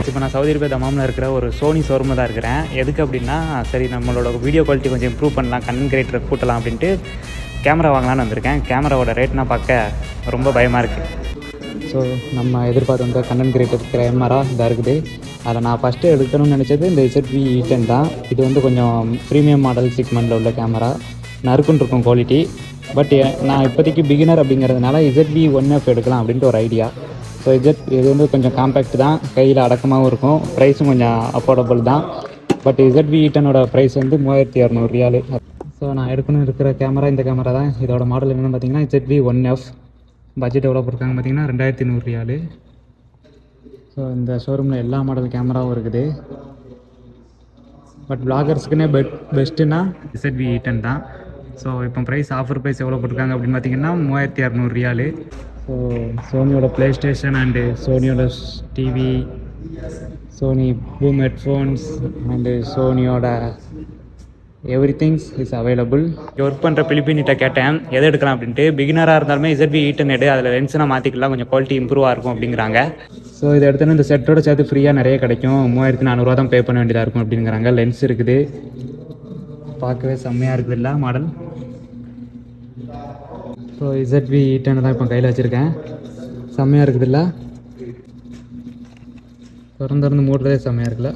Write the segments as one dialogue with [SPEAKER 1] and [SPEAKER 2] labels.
[SPEAKER 1] இப்போ நான் Saudi Arabia தமாமில் இருக்கிற ஒரு சோனி ஷோரூமில் தான் இருக்கிறேன். எதுக்கு அப்படின்னா, சரி நம்மளோட வீடியோ குவாலிட்டி கொஞ்சம் இம்ப்ரூவ் பண்ணலாம், கண்டென்ட் கிரியேட்டரை கூட்டலாம் அப்படின்ட்டு கேமரா வாங்கலான்னு வந்திருக்கேன். கேமராவோட ரேட்னா பார்க்க ரொம்ப பயமாக இருக்குது. ஸோ நம்ம எதிர்பார்த்து வந்த கண்டென்ட் கிரியேட்டர் கேமரா இதாக இருக்குது. அதை நான் ஃபஸ்ட்டு எடுக்கணும்னு நினச்சது இந்த ZV E10 தான். இது வந்து கொஞ்சம் ப்ரீமியம் மாடல் செக்மெண்ட்டில் உள்ள கேமரா, நறுக்குன்னு இருக்கும் குவாலிட்டி. பட் நான் இப்போதைக்கு பிகினர் அப்படிங்கிறதுனால ZV OneF எடுக்கலாம் அப்படின்ட்டு ஒரு ஐடியா. ஸோ இது வந்து கொஞ்சம் காம்பேக்ட் தான், கையில் அடக்கமாகவும் இருக்கும், ப்ரைஸும் கொஞ்சம் அஃபோர்டபுள் தான். பட் ZV E10ஓட ப்ரைஸ் வந்து 3200 ரியாலு. ஸோ நான் எடுக்கணும் இருக்கிற கேமரா இந்த கேமரா தான். இதோட மாடல் என்னென்னு பார்த்தீங்கன்னா ZV OneF. பட்ஜெட் எவ்வளோ போட்டிருக்காங்க பார்த்தீங்கன்னா 2200 ரியாலு. ஸோ இந்த ஷோரூமில் எல்லா மாடல் கேமராவும் இருக்குது. பட் பிளாகர்ஸ்க்குன்னே பெஸ்ட்டுன்னா ZV E10 தான். ஸோ இப்போ ஆஃபர் ப்ரைஸ் எவ்வளோ போட்டிருக்காங்க அப்படின்னு பார்த்தீங்கன்னா 3600 ரியாலு. ஸோ சோனியோட ப்ளே ஸ்டேஷன் அண்டு சோனியோட TV, Sony boom headphones and சோனியோட every things is available. Work பண்ணுற பிலிப்பினிட்ட கேட்டேன் எதை எடுக்கலாம் அப்படின்ட்டு. பிகினராக இருந்தாலுமே ZV E10 எடு, அதில் லென்ஸ்னால் மாற்றிக்கலாம், கொஞ்சம் குவாலிட்டி இம்ப்ரூவாக இருக்கும் அப்படிங்கிறாங்க. ஸோ இதை எடுத்தோன்னா இந்த செட்டோட சேர்த்து ஃப்ரீயாக நிறைய கிடைக்கும், 3400 தான் பே பண்ண வேண்டியதாக இருக்கும் அப்படிங்கிறாங்க. லென்ஸ் இருக்குது, பார்க்கவே செம்மையாக இருக்குது இல்லை மாடல். ஸோ ZV E10 தான் இப்போ கையில் வச்சுருக்கேன். செம்மையாக இருக்குதுல்ல, திறந்து மூடுறதே செம்மையாக இருக்குல்ல.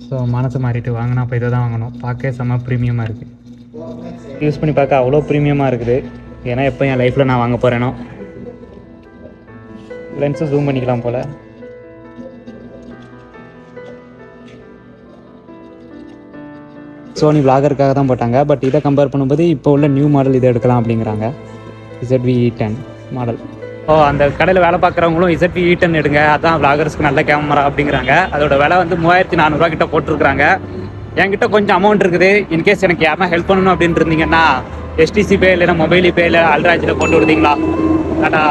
[SPEAKER 1] ஸோ மனசை மாறிட்டு வாங்கினா இப்போ இதை தான் வாங்கணும். பார்க்க செம்ம ப்ரீமியமாக இருக்குது, யூஸ் பண்ணி பார்க்க அவ்வளோ ப்ரீமியமாக இருக்குது. ஏன்னா எப்போ என் லைஃப்பில் நான் வாங்க போகிறேனோ. லென்ஸை ஜூம் பண்ணிக்கலாம் போல். சோனி விளாகருக்காக தான் போட்டாங்க. பட் இதை கம்பேர் பண்ணும்போது இப்போ உள்ள நியூ மாடல் இதை எடுக்கலாம் அப்படிங்கிறாங்க, ZV E10 மாடல். அந்த கடையில் வேலை பார்க்குறவங்களும் ZV E10 எடுங்க, அதுதான் விளாகர்ஸ்க்கு நல்ல கேமரா அப்படிங்கிறாங்க. அதோட விலை வந்து 3400 கிட்ட போட்டிருக்கிறாங்க. என்கிட்ட கொஞ்சம் அமௌண்ட் இருக்குது. இன்கேஸ் எனக்கு யாருன்னா ஹெல்ப் பண்ணணும் அப்படின்னு இருந்தீங்கன்னா STC பே இல்லைன்னா மொபைல் பே இல்லை அல்ட்ராஜில் போட்டு விடுதீங்களா? டாடா.